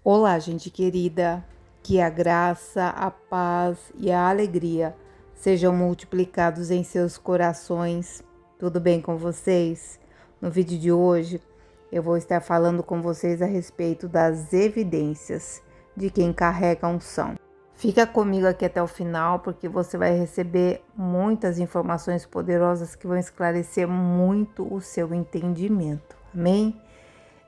Olá, gente querida, que a graça, a paz e a alegria sejam multiplicados em seus corações. Tudo bem com vocês? No vídeo de hoje, eu vou estar falando com vocês a respeito das evidências de quem carrega a unção. Fica comigo aqui até o final, porque você vai receber muitas informações poderosas que vão esclarecer muito o seu entendimento. Amém?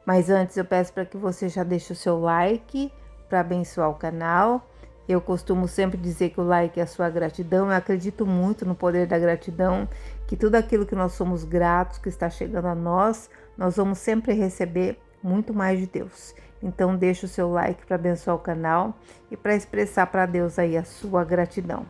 Mas antes eu peço para que você já deixe o seu like para abençoar o canal. Eu costumo sempre dizer que o like é a sua gratidão. Eu acredito muito no poder da gratidão, que tudo aquilo que nós somos gratos, que está chegando a nós vamos sempre receber muito mais de Deus. Então deixe o seu like para abençoar o canal e para expressar para Deus aí a sua gratidão.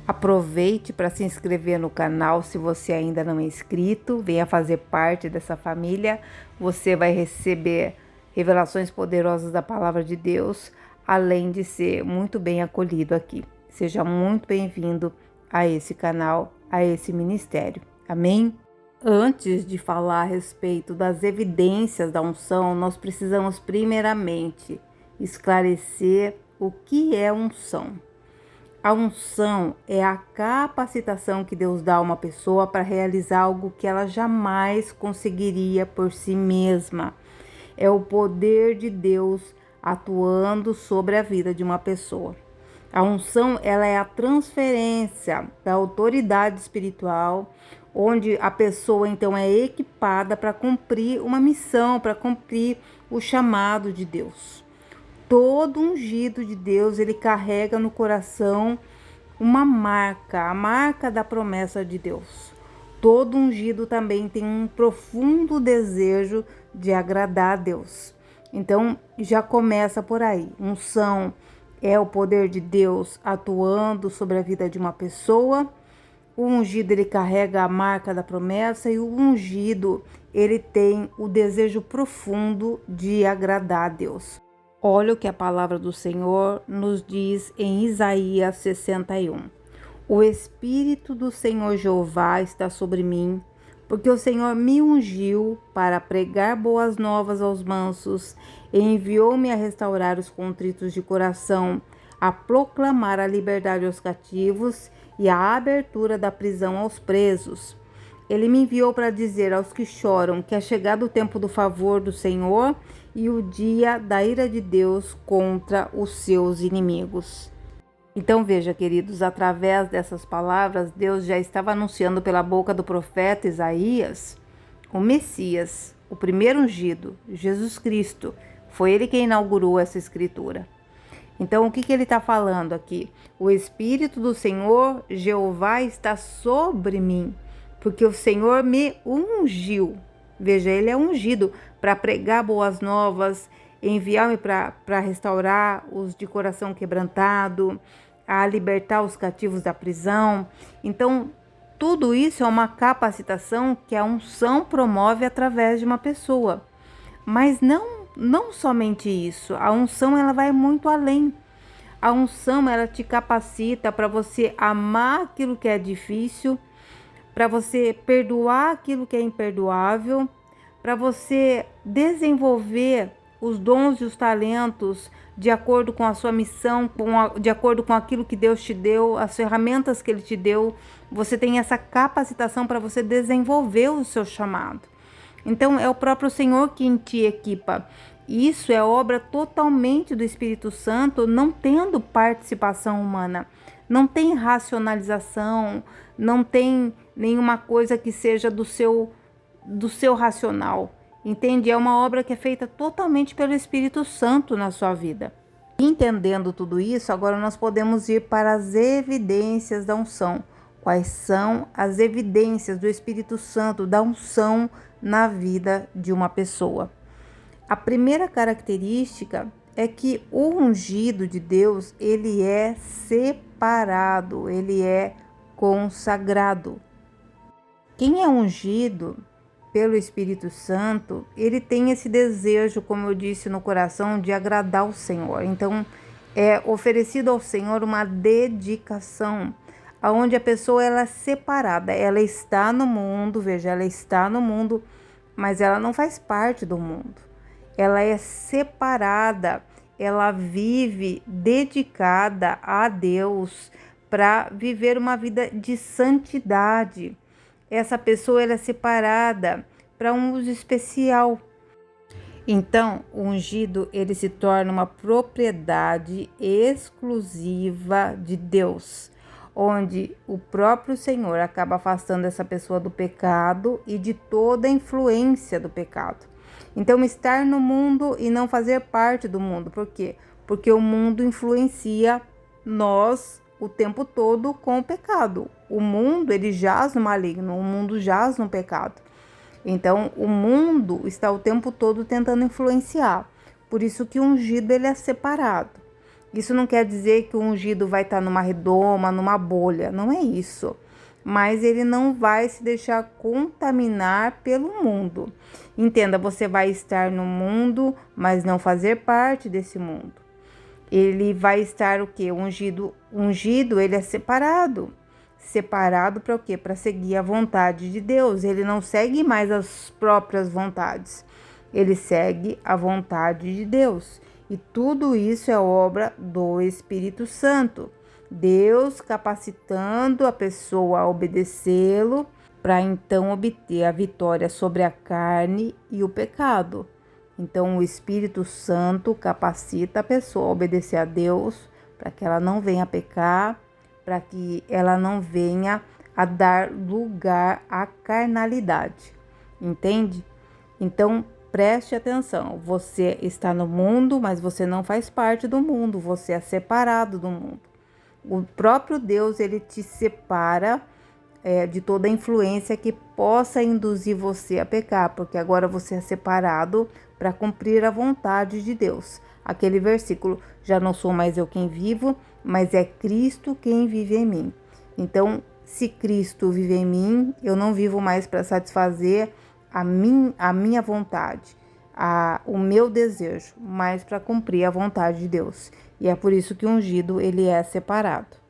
Aproveite para se inscrever no canal se você ainda não é inscrito, venha fazer parte dessa família. Você vai receber revelações poderosas da palavra de Deus, além de ser muito bem acolhido aqui. Seja muito bem-vindo a esse canal, a esse ministério. Amém? Antes de falar a respeito das evidências da unção, nós precisamos primeiramente esclarecer o que é unção. A unção é a capacitação que Deus dá a uma pessoa para realizar algo que ela jamais conseguiria por si mesma. É o poder de Deus atuando sobre a vida de uma pessoa. A unção, ela é a transferência da autoridade espiritual, onde a pessoa então é equipada para cumprir uma missão, para cumprir o chamado de Deus. Todo ungido de Deus, ele carrega no coração uma marca, a marca da promessa de Deus. Todo ungido também tem um profundo desejo de agradar a Deus. Então, já começa por aí. Unção é o poder de Deus atuando sobre a vida de uma pessoa. O ungido, ele carrega a marca da promessa e o ungido, ele tem o desejo profundo de agradar a Deus. Olha o que a palavra do Senhor nos diz em Isaías 61. O Espírito do Senhor Jeová está sobre mim, porque o Senhor me ungiu para pregar boas novas aos mansos e enviou-me a restaurar os contritos de coração, a proclamar a liberdade aos cativos e a abertura da prisão aos presos. Ele me enviou para dizer aos que choram que é chegado o tempo do favor do Senhor e o dia da ira de Deus contra os seus inimigos. Então veja, queridos, através dessas palavras, Deus já estava anunciando pela boca do profeta Isaías o Messias, o primeiro ungido, Jesus Cristo. Foi ele quem inaugurou essa escritura. Então, o que ele está falando aqui? O Espírito do Senhor, Jeová, está sobre mim, porque o Senhor me ungiu. Veja, ele é ungido para pregar boas novas, enviar-me para restaurar os de coração quebrantado, a libertar os cativos da prisão. Então, tudo isso é uma capacitação que a unção promove através de uma pessoa. Mas não somente isso, a unção ela vai muito além. A unção ela te capacita para você amar aquilo que é difícil, para você perdoar aquilo que é imperdoável, para você desenvolver os dons e os talentos de acordo com a sua missão, de acordo com aquilo que Deus te deu, as ferramentas que Ele te deu. Você tem essa capacitação para você desenvolver o seu chamado. Então, é o próprio Senhor quem te equipa. Isso é obra totalmente do Espírito Santo, não tendo participação humana. Não tem racionalização, não tem nenhuma coisa que seja do seu racional. Entende? É uma obra que é feita totalmente pelo Espírito Santo na sua vida. Entendendo tudo isso, agora nós podemos ir para as evidências da unção. Quais são as evidências do Espírito Santo, da unção na vida de uma pessoa? A primeira característica é que o ungido de Deus, ele é separado, ele é consagrado. Quem é ungido pelo Espírito Santo, ele tem esse desejo, como eu disse, no coração de agradar o Senhor. Então, é oferecido ao Senhor uma dedicação, onde a pessoa ela é separada, ela está no mundo, veja, ela está no mundo, mas ela não faz parte do mundo. Ela é separada ela vive dedicada a Deus para viver uma vida de santidade. Essa pessoa ela é separada para um uso especial. Então, o ungido ele se torna uma propriedade exclusiva de Deus, onde o próprio Senhor acaba afastando essa pessoa do pecado e de toda a influência do pecado. Então, estar no mundo e não fazer parte do mundo. Por quê? Porque o mundo influencia nós o tempo todo com o pecado. O mundo, ele jaz no maligno, o mundo jaz no pecado. Então, o mundo está o tempo todo tentando influenciar. Por isso que o ungido ele é separado. Isso não quer dizer que o ungido vai estar numa redoma, numa bolha. Não é isso. Mas ele não vai se deixar contaminar pelo mundo. Entenda, você vai estar no mundo, mas não fazer parte desse mundo. Ele vai estar o quê? Ungido, ele é separado. Separado para o quê? Para seguir a vontade de Deus. Ele não segue mais as próprias vontades. Ele segue a vontade de Deus. E tudo isso é obra do Espírito Santo. Deus capacitando a pessoa a obedecê-lo para então obter a vitória sobre a carne e o pecado. Então, o Espírito Santo capacita a pessoa a obedecer a Deus para que ela não venha a pecar, para que ela não venha a dar lugar à carnalidade. Entende? Então, preste atenção. Você está no mundo, mas você não faz parte do mundo. Você é separado do mundo. O próprio Deus, ele te separa de toda influência que possa induzir você a pecar, porque agora você é separado para cumprir a vontade de Deus. Aquele versículo, já não sou mais eu quem vivo, mas é Cristo quem vive em mim. Então, se Cristo vive em mim, eu não vivo mais para satisfazer a minha vontade, o meu desejo, mas para cumprir a vontade de Deus. E é por isso que o ungido ele é separado.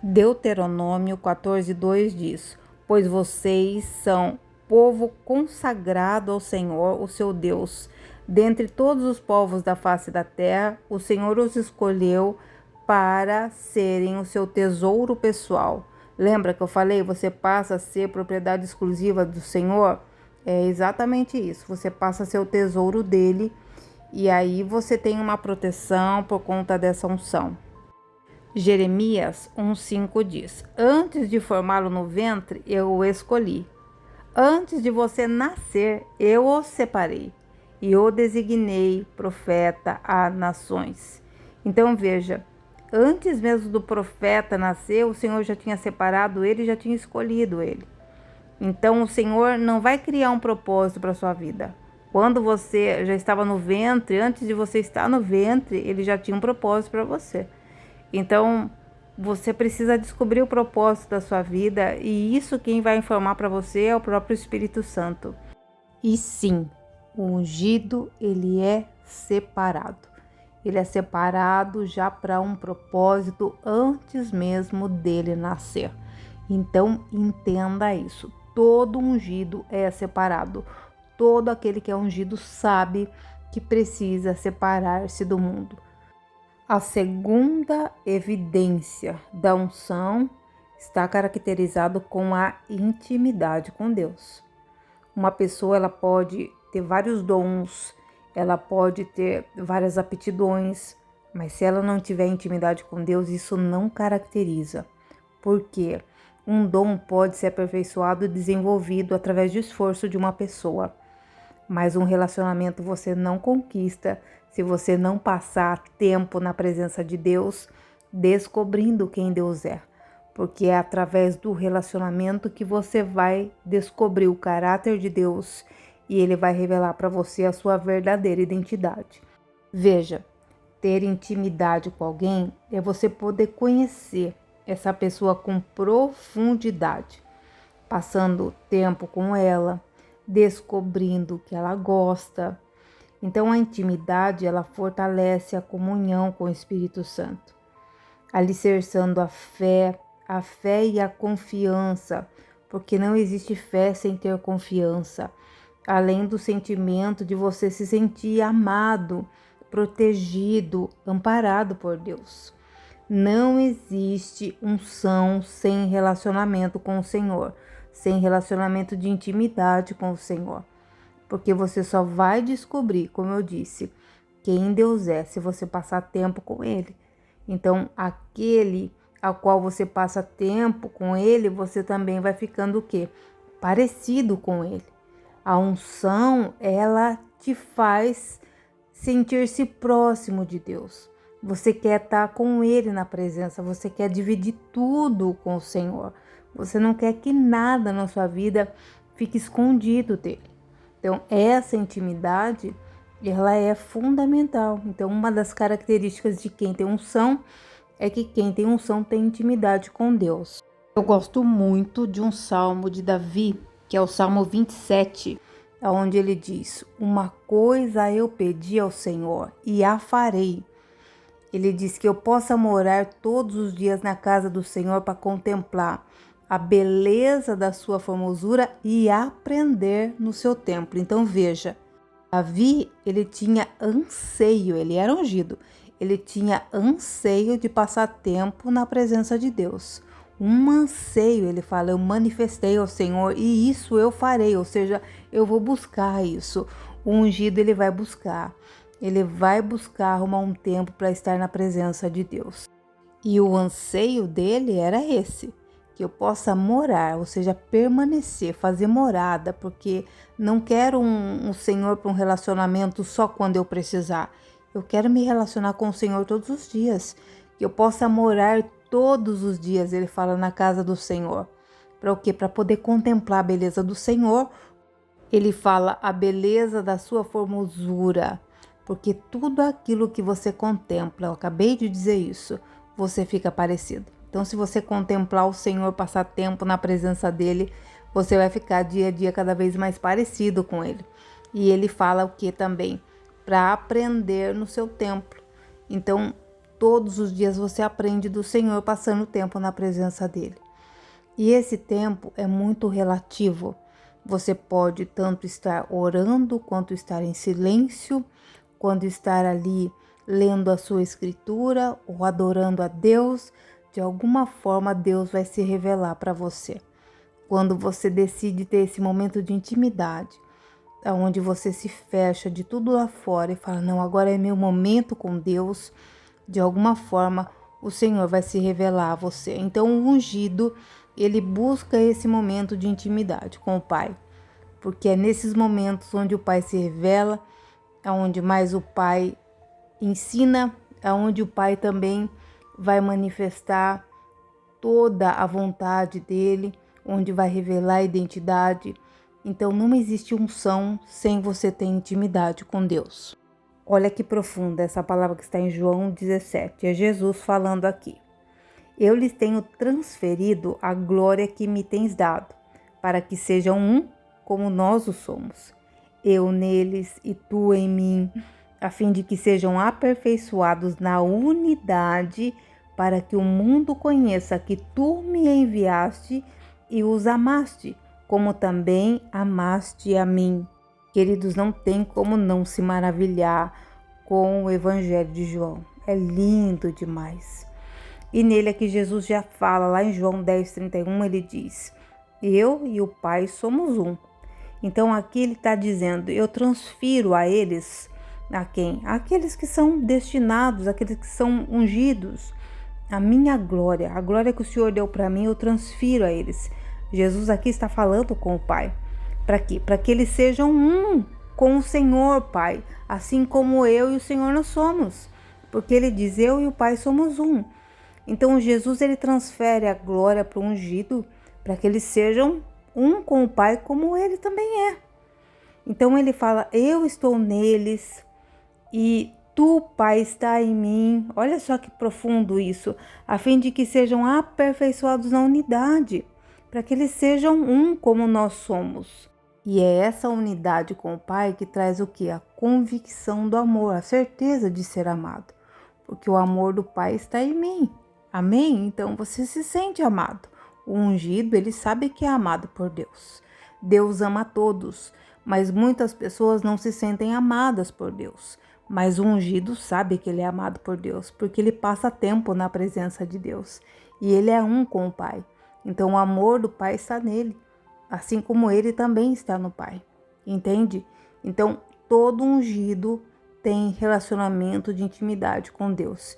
Deuteronômio 14:2 diz: pois vocês são povo consagrado ao Senhor, o seu Deus. Dentre todos os povos da face da terra, o Senhor os escolheu para serem o seu tesouro pessoal. Lembra que eu falei? Você passa a ser propriedade exclusiva do Senhor? É exatamente isso. Você passa a ser o tesouro dele e aí você tem uma proteção por conta dessa unção. Jeremias 1:5 diz: antes de formá-lo no ventre, eu o escolhi. Antes de você nascer, eu o separei e o designei profeta a nações. Então veja, antes mesmo do profeta nascer, o Senhor já tinha separado ele, já tinha escolhido ele. Então o Senhor não vai criar um propósito para a sua vida. Quando você já estava no ventre, antes de você estar no ventre, ele já tinha um propósito para você. Então, você precisa descobrir o propósito da sua vida e isso quem vai informar para você é o próprio Espírito Santo. E sim, o ungido, ele é separado. Ele é separado já para um propósito antes mesmo dele nascer. Então, entenda isso. Todo ungido é separado. Todo aquele que é ungido sabe que precisa separar-se do mundo. A segunda evidência da unção está caracterizado com a intimidade com Deus. Uma pessoa ela pode ter vários dons, ela pode ter várias aptidões, mas se ela não tiver intimidade com Deus, isso não caracteriza. Por quê? Um dom pode ser aperfeiçoado e desenvolvido através do esforço de uma pessoa, mas um relacionamento você não conquista se você não passar tempo na presença de Deus, descobrindo quem Deus é. Porque é através do relacionamento que você vai descobrir o caráter de Deus e ele vai revelar para você a sua verdadeira identidade. Veja, ter intimidade com alguém é você poder conhecer essa pessoa com profundidade, passando tempo com ela, descobrindo o que ela gosta. Então a intimidade ela fortalece a comunhão com o Espírito Santo, alicerçando a fé e a confiança, porque não existe fé sem ter confiança, além do sentimento de você se sentir amado protegido, amparado por Deus. Não existe unção sem relacionamento com o Senhor, sem relacionamento de intimidade com o Senhor. Porque você só vai descobrir, como eu disse, quem Deus é se você passar tempo com Ele. Então, aquele ao qual você passa tempo com Ele, você também vai ficando o quê? Parecido com Ele. A unção, ela te faz sentir-se próximo de Deus. Você quer estar com Ele na presença, você quer dividir tudo com o Senhor. Você não quer que nada na sua vida fique escondido dele. Então, essa intimidade, ela é fundamental. Então, uma das características de quem tem unção é que quem tem unção tem intimidade com Deus. Eu gosto muito de um salmo de Davi, que é o Salmo 27, onde ele diz: uma coisa eu pedi ao Senhor e a farei. Ele diz que eu possa morar todos os dias na casa do Senhor para contemplar a beleza da sua formosura e aprender no seu templo. Então veja, Davi, ele tinha anseio, ele era ungido, ele tinha anseio de passar tempo na presença de Deus. Um anseio, ele fala, eu manifestei ao Senhor e isso eu farei, ou seja, eu vou buscar isso. O ungido, ele vai buscar arrumar um tempo para estar na presença de Deus. E o anseio dele era esse, que eu possa morar, ou seja, permanecer, fazer morada, porque não quero um Senhor para um relacionamento só quando eu precisar. Eu quero me relacionar com o Senhor todos os dias, que eu possa morar todos os dias, ele fala, na casa do Senhor. Para o quê? Para poder contemplar a beleza do Senhor. Ele fala a beleza da sua formosura, porque tudo aquilo que você contempla, eu acabei de dizer isso, você fica parecido. Então, se você contemplar o Senhor, passar tempo na presença dele, você vai ficar dia a dia cada vez mais parecido com ele. E ele fala o que também? Para aprender no seu templo. Então, todos os dias você aprende do Senhor passando tempo na presença dele. E esse tempo é muito relativo. Você pode tanto estar orando, quanto estar em silêncio, quando estar ali lendo a sua escritura ou adorando a Deus. De alguma forma Deus vai se revelar para você. Quando você decide ter esse momento de intimidade, onde você se fecha de tudo lá fora e fala, não, agora é meu momento com Deus, de alguma forma o Senhor vai se revelar a você. Então o ungido, ele busca esse momento de intimidade com o Pai, porque é nesses momentos onde o Pai se revela, onde mais o Pai ensina, onde o Pai também vai manifestar toda a vontade dele, onde vai revelar a identidade. Então não existe unção sem você ter intimidade com Deus. Olha que profunda essa palavra que está em João 17, é Jesus falando aqui. Eu lhes tenho transferido a glória que me tens dado, para que sejam um como nós o somos. Eu neles e tu em mim, a fim de que sejam aperfeiçoados na unidade, para que o mundo conheça que tu me enviaste e os amaste, como também amaste a mim. Queridos, não tem como não se maravilhar com o Evangelho de João. É lindo demais. E nele aqui Jesus já fala, lá em João 10:31, ele diz, eu e o Pai somos um. Então aqui ele está dizendo, eu transfiro a eles, a quem? Aqueles que são destinados, aqueles que são ungidos, a minha glória, a glória que o Senhor deu para mim, eu transfiro a eles. Jesus aqui está falando com o Pai. Para quê? Para que eles sejam um com o Senhor, Pai, assim como eu e o Senhor nós somos. Porque ele diz, eu e o Pai somos um. Então Jesus, ele transfere a glória para o ungido, para que eles sejam um com o Pai como ele também é. Então ele fala, eu estou neles e tu, Pai, está em mim. Olha só que profundo isso. A fim de que sejam aperfeiçoados na unidade, para que eles sejam um como nós somos. E é essa unidade com o Pai que traz o quê? A convicção do amor, a certeza de ser amado. Porque o amor do Pai está em mim. Amém? Então você se sente amado. O ungido, ele sabe que é amado por Deus. Deus ama a todos, mas muitas pessoas não se sentem amadas por Deus. Mas o ungido sabe que ele é amado por Deus, porque ele passa tempo na presença de Deus e ele é um com o Pai. Então o amor do Pai está nele, assim como ele também está no Pai, entende? Então todo ungido tem relacionamento de intimidade com Deus.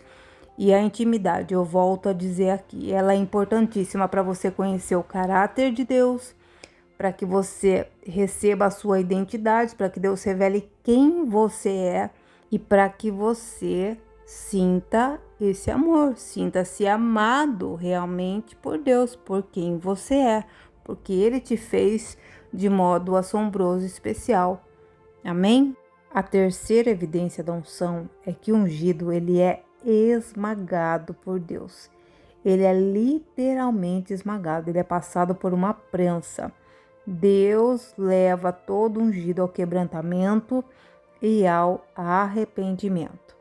E a intimidade, eu volto a dizer aqui, ela é importantíssima para você conhecer o caráter de Deus, para que você receba a sua identidade, para que Deus revele quem você é e para que você sinta esse amor, sinta-se amado realmente por Deus, por quem você é, porque Ele te fez de modo assombroso e especial. Amém? A terceira evidência da unção é que o ungido, ele é esmagado por Deus. Ele é literalmente esmagado, ele é passado por uma prensa. Deus leva todo ungido ao quebrantamento e ao arrependimento.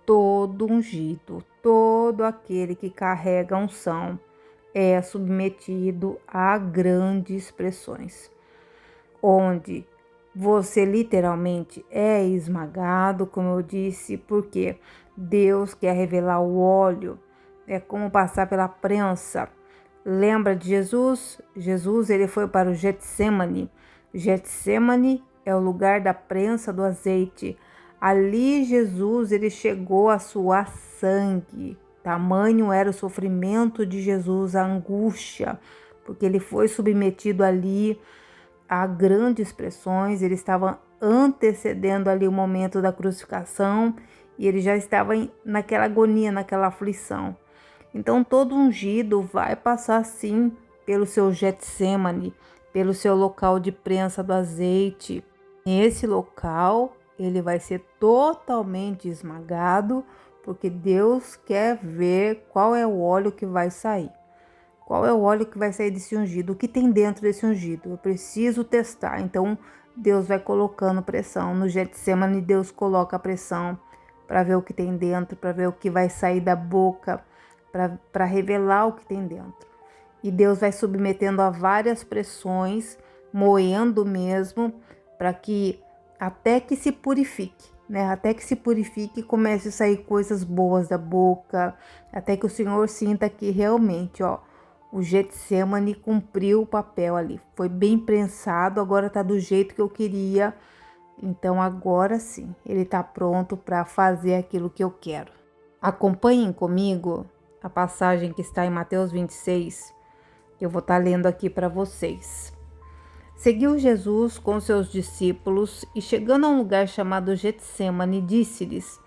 Todo ungido, todo aquele que carrega a unção é submetido a grandes pressões, onde você literalmente é esmagado, como eu disse, porque Deus quer revelar o óleo, é como passar pela prensa. Lembra de Jesus? Jesus, ele foi para o Getsemane. Getsemane é o lugar da prensa do azeite. Ali Jesus, ele chegou a suar sangue. Tamanho era o sofrimento de Jesus, a angústia, porque ele foi submetido ali a grandes pressões, ele estava antecedendo ali o momento da crucificação e ele já estava naquela agonia, naquela aflição. Então todo ungido vai passar sim pelo seu Getsemane, pelo seu local de prensa do azeite. Nesse local ele vai ser totalmente esmagado, porque Deus quer ver qual é o óleo que vai sair. Qual é o óleo que vai sair desse ungido? O que tem dentro desse ungido? Eu preciso testar. Então, Deus vai colocando pressão. No Getsemane, Deus coloca a pressão para ver o que tem dentro, para ver o que vai sair da boca, para revelar o que tem dentro. E Deus vai submetendo a várias pressões, moendo mesmo, para que até que se purifique, né? Até que se purifique e comece a sair coisas boas da boca, até que o Senhor sinta que realmente, o Getsemane cumpriu o papel ali, foi bem prensado, agora tá do jeito que eu queria, então agora sim, ele tá pronto para fazer aquilo que eu quero. Acompanhem comigo a passagem que está em Mateus 26, que eu vou estar lendo aqui para vocês. Seguiu Jesus com seus discípulos e, chegando a um lugar chamado Getsemane, disse-lhes: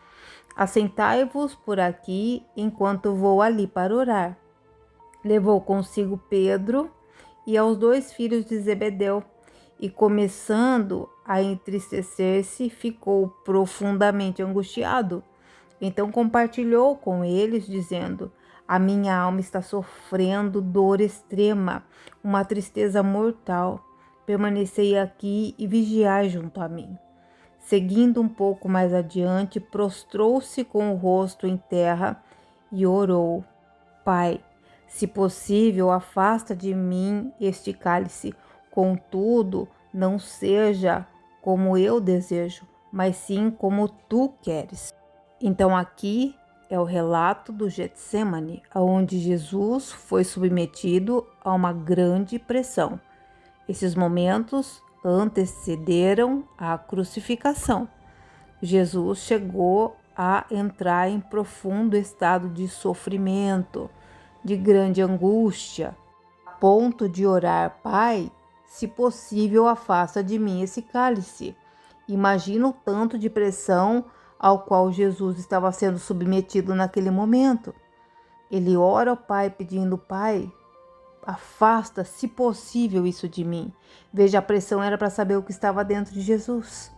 Assentai-vos por aqui enquanto vou ali para orar. Levou consigo Pedro e aos 2 filhos de Zebedeu, e começando a entristecer-se, ficou profundamente angustiado. Então compartilhou com eles, dizendo: A minha alma está sofrendo dor extrema, uma tristeza mortal. Permanecei aqui e vigiai junto a mim. Seguindo um pouco mais adiante, prostrou-se com o rosto em terra e orou: Pai, se possível, afasta de mim este cálice. Contudo, não seja como eu desejo, mas sim como tu queres. Então aqui é o relato do Getsemane, onde Jesus foi submetido a uma grande pressão. Esses momentos antecederam a crucificação. Jesus chegou a entrar em profundo estado de sofrimento, de grande angústia, a ponto de orar: Pai, se possível, afasta de mim esse cálice. Imagina o tanto de pressão ao qual Jesus estava sendo submetido naquele momento. Ele ora ao Pai pedindo: Pai, afasta, se possível, isso de mim. Veja, a pressão era para saber o que estava dentro de Jesus.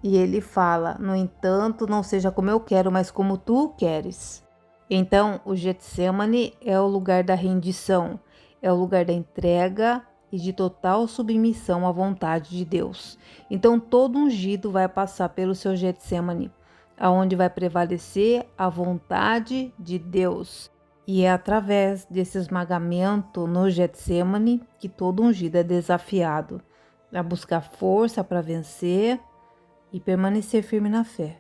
E ele fala: no entanto, não seja como eu quero, mas como tu queres. Então, o Getsemane é o lugar da rendição, é o lugar da entrega e de total submissão à vontade de Deus. Então, todo ungido vai passar pelo seu Getsemane, aonde vai prevalecer a vontade de Deus. E é através desse esmagamento no Getsemane que todo ungido é desafiado a buscar força para vencer e permanecer firme na fé.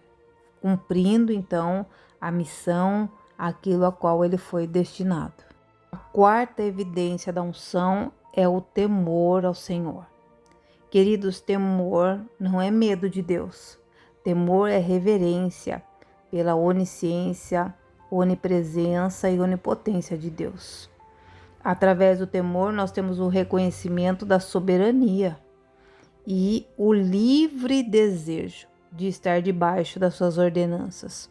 cumprindo então a missão, aquilo a qual ele foi destinado. A quarta evidência da unção é o temor ao Senhor. Queridos, temor não é medo de Deus. Temor é reverência pela onisciência, onipresença e onipotência de Deus. Através do temor, nós temos o reconhecimento da soberania e o livre desejo de estar debaixo das suas ordenanças.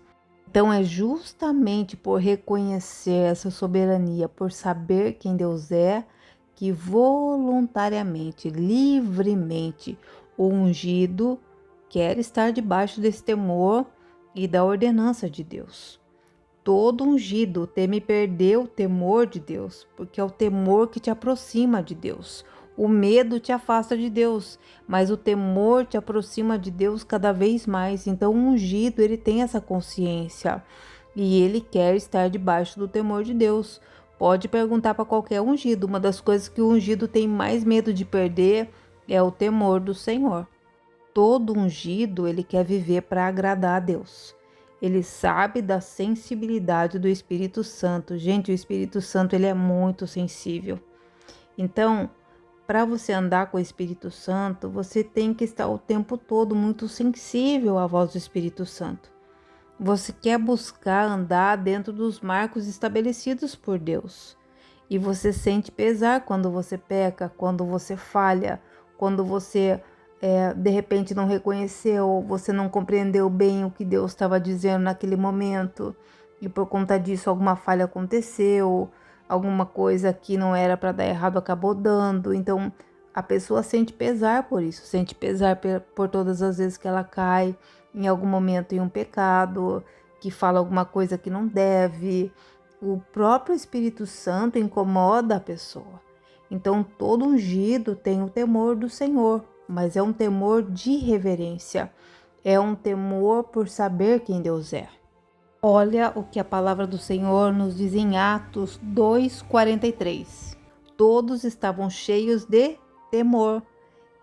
Então, é justamente por reconhecer essa soberania, por saber quem Deus é, que voluntariamente, livremente, o ungido quer estar debaixo desse temor e da ordenança de Deus. Todo ungido teme perder o temor de Deus, porque é o temor que te aproxima de Deus. O medo te afasta de Deus, mas o temor te aproxima de Deus cada vez mais. Então, o ungido, ele tem essa consciência e ele quer estar debaixo do temor de Deus. Pode perguntar para qualquer ungido, uma das coisas que o ungido tem mais medo de perder é o temor do Senhor. Todo ungido, ele quer viver para agradar a Deus. Ele sabe da sensibilidade do Espírito Santo. Gente, o Espírito Santo, ele é muito sensível. Então, para você andar com o Espírito Santo, você tem que estar o tempo todo muito sensível à voz do Espírito Santo. Você quer buscar andar dentro dos marcos estabelecidos por Deus. E você sente pesar quando você peca, quando você falha, quando você de repente não reconheceu, você não compreendeu bem o que Deus estava dizendo naquele momento. E por conta disso alguma falha aconteceu, alguma coisa que não era para dar errado acabou dando. Então a pessoa sente pesar por isso, sente pesar por todas as vezes que ela cai em algum momento em um pecado, que fala alguma coisa que não deve. O próprio Espírito Santo incomoda a pessoa. Então todo ungido tem o temor do Senhor, mas é um temor de reverência, é um temor por saber quem Deus é. Olha o que a palavra do Senhor nos diz em Atos 2:43. Todos estavam cheios de temor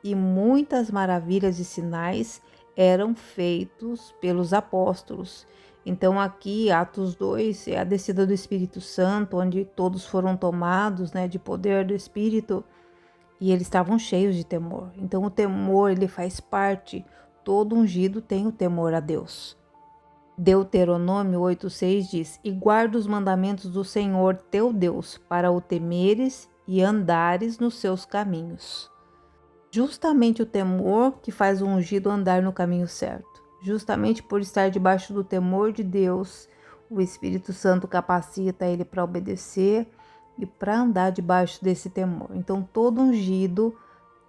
e muitas maravilhas e sinais eram feitos pelos apóstolos. Então aqui, Atos 2, é a descida do Espírito Santo, onde todos foram tomados, de poder do Espírito, e eles estavam cheios de temor. Então o temor, ele faz parte, todo ungido tem o temor a Deus. Deuteronômio 8:6 diz: E guarda os mandamentos do Senhor teu Deus, para o temeres e andares nos seus caminhos. Justamente o temor que faz o ungido andar no caminho certo. Justamente por estar debaixo do temor de Deus, o Espírito Santo capacita ele para obedecer e para andar debaixo desse temor. Então todo ungido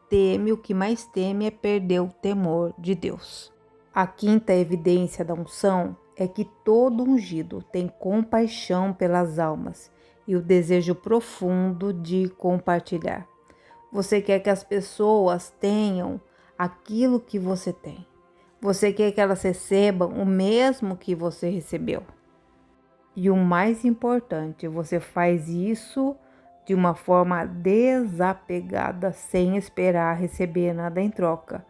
teme, o que mais teme é perder o temor de Deus. A quinta evidência da unção é que todo ungido tem compaixão pelas almas e o desejo profundo de compartilhar. Você quer que as pessoas tenham aquilo que você tem. Você quer que elas recebam o mesmo que você recebeu. E o mais importante, você faz isso de uma forma desapegada, sem esperar receber nada em troca.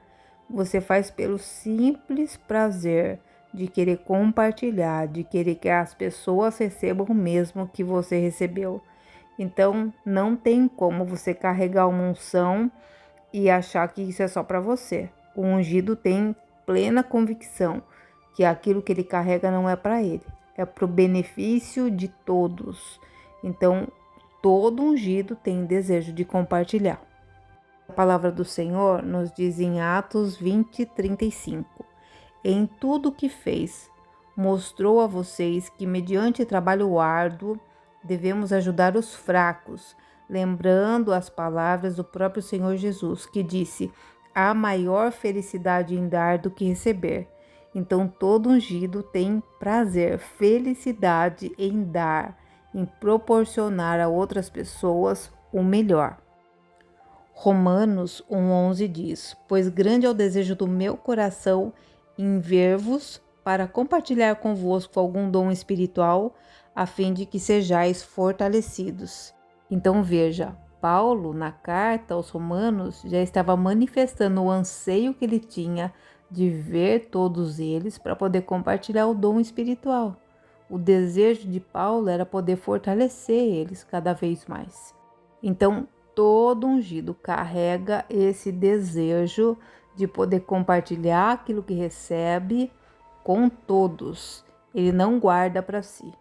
Você faz pelo simples prazer de querer compartilhar, de querer que as pessoas recebam o mesmo que você recebeu. Então, não tem como você carregar uma unção e achar que isso é só para você. O ungido tem plena convicção que aquilo que ele carrega não é para ele, é para o benefício de todos. Então, todo ungido tem desejo de compartilhar. A palavra do Senhor nos diz em Atos 20:35. Em tudo o que fez, mostrou a vocês que, mediante trabalho árduo, devemos ajudar os fracos, lembrando as palavras do próprio Senhor Jesus, que disse: há maior felicidade em dar do que receber. Então, todo ungido tem prazer, felicidade em dar, em proporcionar a outras pessoas o melhor. Romanos 1:11 diz: Pois grande é o desejo do meu coração em ver-vos, para compartilhar convosco algum dom espiritual, a fim de que sejais fortalecidos. Então veja, Paulo, na carta aos Romanos, já estava manifestando o anseio que ele tinha de ver todos eles para poder compartilhar o dom espiritual. O desejo de Paulo era poder fortalecer eles cada vez mais. Então, todo ungido carrega esse desejo de poder compartilhar aquilo que recebe com todos. Ele não guarda para si.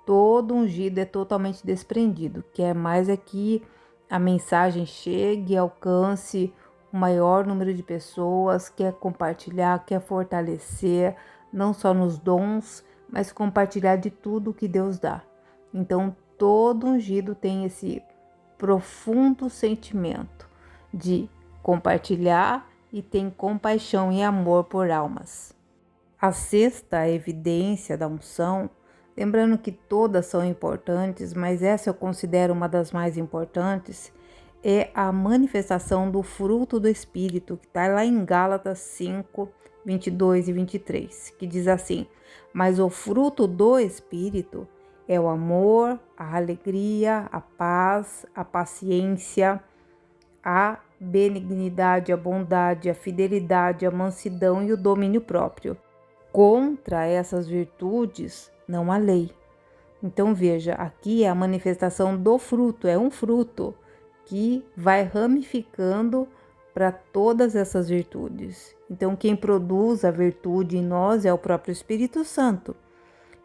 Todo ungido é totalmente desprendido. Quer mais é que a mensagem chegue e alcance o maior número de pessoas, quer compartilhar, quer fortalecer, não só nos dons, mas compartilhar de tudo que Deus dá. Então, todo ungido tem esse profundo sentimento de compartilhar e tem compaixão e amor por almas. A sexta evidência da unção, lembrando que todas são importantes, mas essa eu considero uma das mais importantes, é a manifestação do fruto do Espírito, que está lá em Gálatas 5, 22 e 23, que diz assim: mas o fruto do Espírito é o amor, a alegria, a paz, a paciência, a benignidade, a bondade, a fidelidade, a mansidão e o domínio próprio. Contra essas virtudes não há lei. Então veja, aqui é a manifestação do fruto, é um fruto que vai ramificando para todas essas virtudes. Então quem produz a virtude em nós é o próprio Espírito Santo.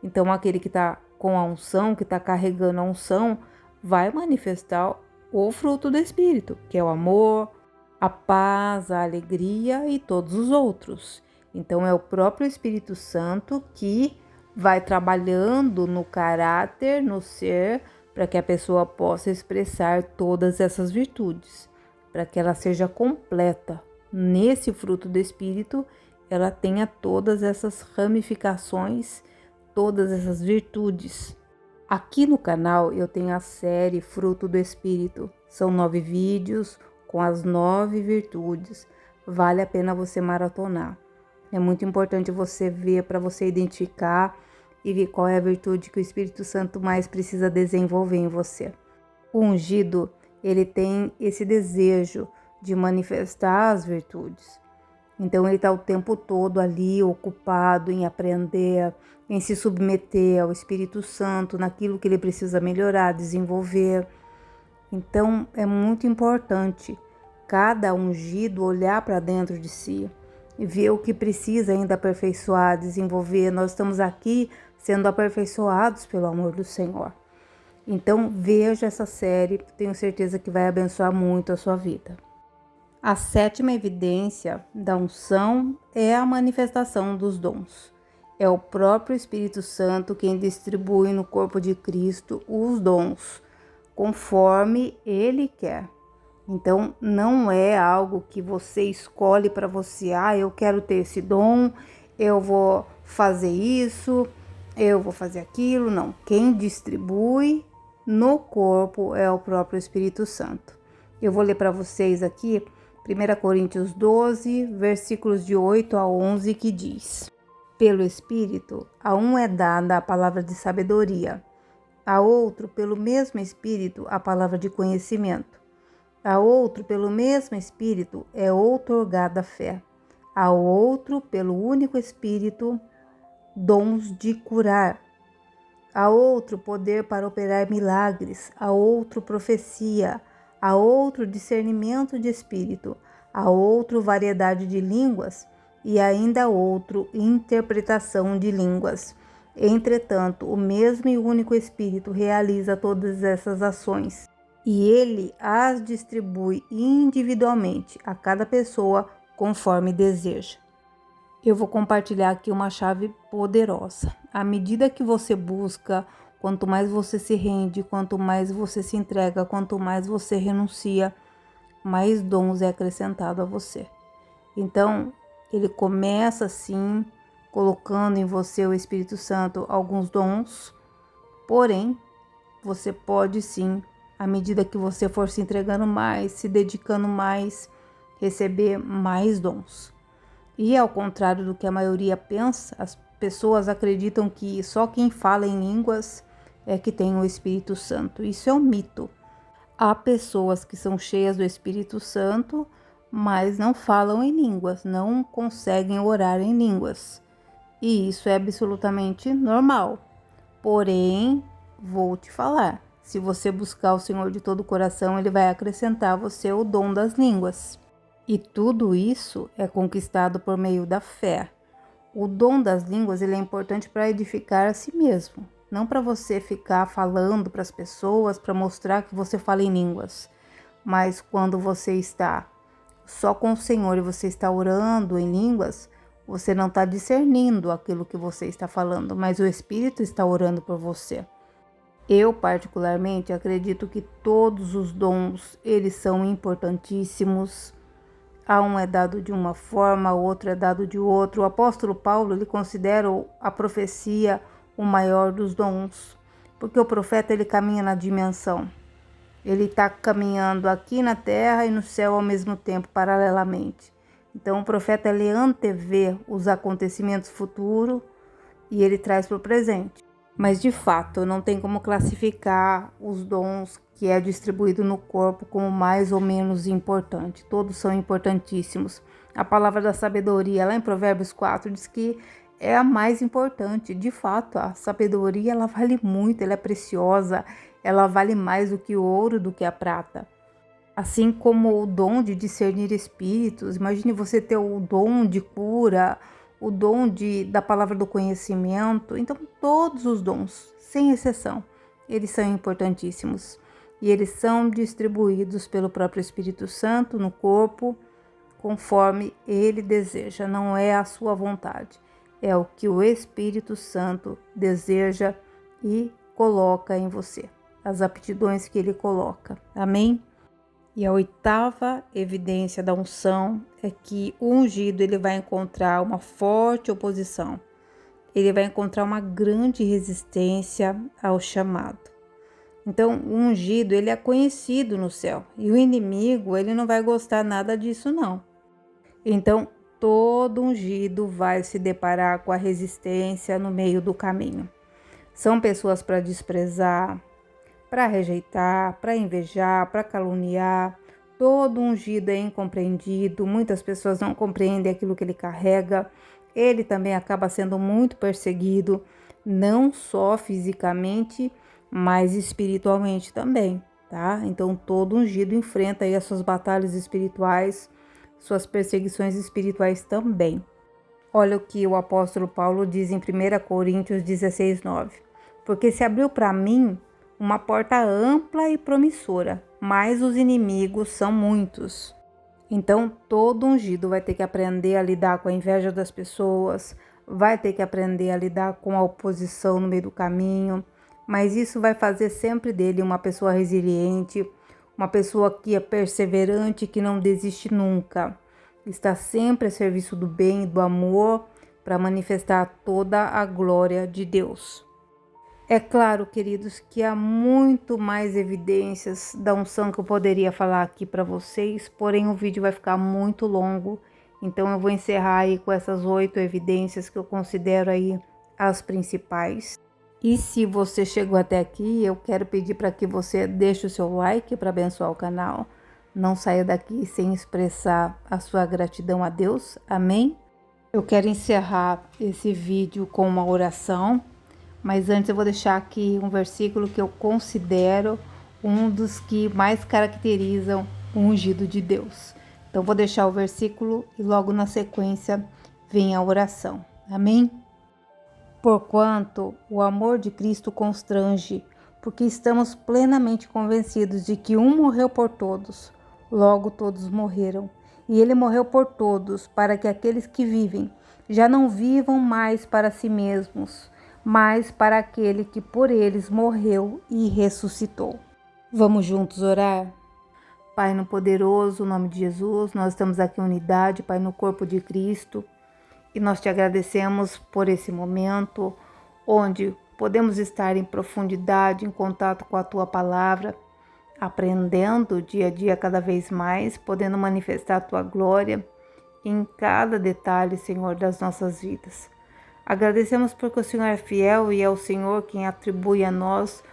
Então aquele que está com a unção, que está carregando a unção, vai manifestar o fruto do Espírito, que é o amor, a paz, a alegria e todos os outros. Então é o próprio Espírito Santo que vai trabalhando no caráter, no ser, para que a pessoa possa expressar todas essas virtudes, para que ela seja completa. Nesse fruto do Espírito, ela tenha todas essas ramificações, todas essas virtudes. Aqui no canal eu tenho a série Fruto do Espírito. São 9 vídeos com as 9 virtudes. Vale a pena você maratonar. É muito importante você ver para você identificar e ver qual é a virtude que o Espírito Santo mais precisa desenvolver em você. O ungido, ele tem esse desejo de manifestar as virtudes. Então ele está o tempo todo ali ocupado em aprender, em se submeter ao Espírito Santo, naquilo que ele precisa melhorar, desenvolver. Então é muito importante cada ungido olhar para dentro de si e ver o que precisa ainda aperfeiçoar, desenvolver. Nós estamos aqui sendo aperfeiçoados pelo amor do Senhor. Então veja essa série, tenho certeza que vai abençoar muito a sua vida. A sétima evidência da unção é a manifestação dos dons. É o próprio Espírito Santo quem distribui no corpo de Cristo os dons, conforme Ele quer. Então, não é algo que você escolhe para você, eu quero ter esse dom, eu vou fazer isso, eu vou fazer aquilo. Não, quem distribui no corpo é o próprio Espírito Santo. Eu vou ler para vocês aqui 1 Coríntios 12, versículos de 8 a 11, que diz: pelo Espírito, a um é dada a palavra de sabedoria, a outro, pelo mesmo Espírito, a palavra de conhecimento, a outro, pelo mesmo Espírito, é outorgada a fé, a outro, pelo único Espírito, dons de curar, a outro, poder para operar milagres, a outro, profecia, a outro, discernimento de espírito, a outro, variedade de línguas, e ainda a outro, interpretação de línguas. Entretanto, o mesmo e único Espírito realiza todas essas ações, e ele as distribui individualmente a cada pessoa conforme deseja. Eu vou compartilhar aqui uma chave poderosa. À medida que você busca, quanto mais você se rende, quanto mais você se entrega, quanto mais você renuncia, mais dons é acrescentado a você. Então, ele começa assim, colocando em você o Espírito Santo alguns dons, porém, você pode sim, à medida que você for se entregando mais, se dedicando mais, receber mais dons. E ao contrário do que a maioria pensa, as pessoas acreditam que só quem fala em línguas é que tem o Espírito Santo. Isso é um mito. Há pessoas que são cheias do Espírito Santo, mas não falam em línguas, não conseguem orar em línguas. E isso é absolutamente normal. Porém, vou te falar, se você buscar o Senhor de todo o coração, Ele vai acrescentar a você o dom das línguas. E tudo isso é conquistado por meio da fé. O dom das línguas ele é importante para edificar a si mesmo, não para você ficar falando para as pessoas, para mostrar que você fala em línguas. Mas quando você está só com o Senhor e você está orando em línguas, você não está discernindo aquilo que você está falando, mas o Espírito está orando por você. Eu, particularmente, acredito que todos os dons, eles são importantíssimos. A um é dado de uma forma, o outro é dado de outro. O apóstolo Paulo, ele considera a profecia o maior dos dons, porque o profeta, ele caminha na dimensão. Ele está caminhando aqui na terra e no céu ao mesmo tempo, paralelamente. Então, o profeta, ele antevê os acontecimentos futuros e ele traz para o presente. Mas, de fato, não tem como classificar os dons que é distribuído no corpo como mais ou menos importante. Todos são importantíssimos. A palavra da sabedoria, lá em Provérbios 4, diz que é a mais importante. De fato, a sabedoria, ela vale muito, ela é preciosa, ela vale mais do que o ouro, do que a prata. Assim como o dom de discernir espíritos, imagine você ter o dom de cura, o dom da palavra do conhecimento. Então, todos os dons, sem exceção, eles são importantíssimos. E eles são distribuídos pelo próprio Espírito Santo no corpo, conforme ele deseja. Não é a sua vontade, é o que o Espírito Santo deseja e coloca em você. As aptidões que ele coloca. Amém? E a oitava evidência da unção é que o ungido ele vai encontrar uma forte oposição. Ele vai encontrar uma grande resistência ao chamado. Então, o ungido ele é conhecido no céu e o inimigo ele não vai gostar nada disso não. Então, todo ungido vai se deparar com a resistência no meio do caminho. São pessoas para desprezar, para rejeitar, para invejar, para caluniar. Todo ungido é incompreendido, muitas pessoas não compreendem aquilo que ele carrega. Ele também acaba sendo muito perseguido, não só fisicamente, mas espiritualmente também, tá? Então todo ungido enfrenta aí as suas batalhas espirituais, suas perseguições espirituais também. Olha o que o apóstolo Paulo diz em 1 Coríntios 16:9. Porque se abriu para mim uma porta ampla e promissora, mas os inimigos são muitos. Então, todo ungido vai ter que aprender a lidar com a inveja das pessoas, vai ter que aprender a lidar com a oposição no meio do caminho, mas isso vai fazer sempre dele uma pessoa resiliente, uma pessoa que é perseverante, que não desiste nunca, está sempre a serviço do bem e do amor para manifestar toda a glória de Deus. É claro, queridos, que há muito mais evidências da unção que eu poderia falar aqui para vocês, porém o vídeo vai ficar muito longo, então eu vou encerrar aí com essas 8 evidências que eu considero aí as principais. E se você chegou até aqui, eu quero pedir para que você deixe o seu like para abençoar o canal. Não saia daqui sem expressar a sua gratidão a Deus. Amém? Eu quero encerrar esse vídeo com uma oração. Mas antes eu vou deixar aqui um versículo que eu considero um dos que mais caracterizam o ungido de Deus. Então vou deixar o versículo e logo na sequência vem a oração. Amém? Porquanto o amor de Cristo constrange, porque estamos plenamente convencidos de que um morreu por todos, logo todos morreram. E ele morreu por todos, para que aqueles que vivem já não vivam mais para si mesmos, mas para aquele que por eles morreu e ressuscitou. Vamos juntos orar? Pai, no poderoso nome de Jesus, nós estamos aqui em unidade, Pai, no corpo de Cristo, e nós te agradecemos por esse momento, onde podemos estar em profundidade, em contato com a Tua Palavra, aprendendo dia a dia cada vez mais, podendo manifestar a Tua glória em cada detalhe, Senhor, das nossas vidas. Agradecemos porque o Senhor é fiel e é o Senhor quem atribui a nós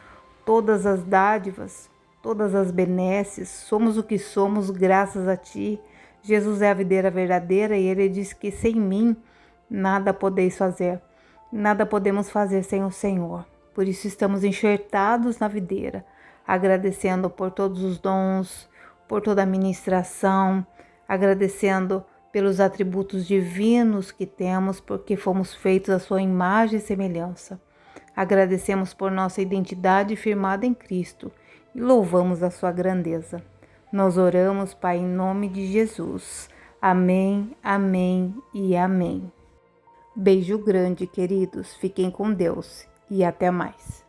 todas as dádivas, todas as benesses. Somos o que somos graças a Ti. Jesus é a videira verdadeira e ele diz que sem mim nada podeis fazer. Nada podemos fazer sem o Senhor. Por isso estamos enxertados na videira, agradecendo por todos os dons, por toda a ministração, agradecendo pelos atributos divinos que temos, porque fomos feitos à sua imagem e semelhança. Agradecemos por nossa identidade firmada em Cristo e louvamos a sua grandeza. Nós oramos, Pai, em nome de Jesus. Amém, amém e amém. Beijo grande, queridos. Fiquem com Deus e até mais.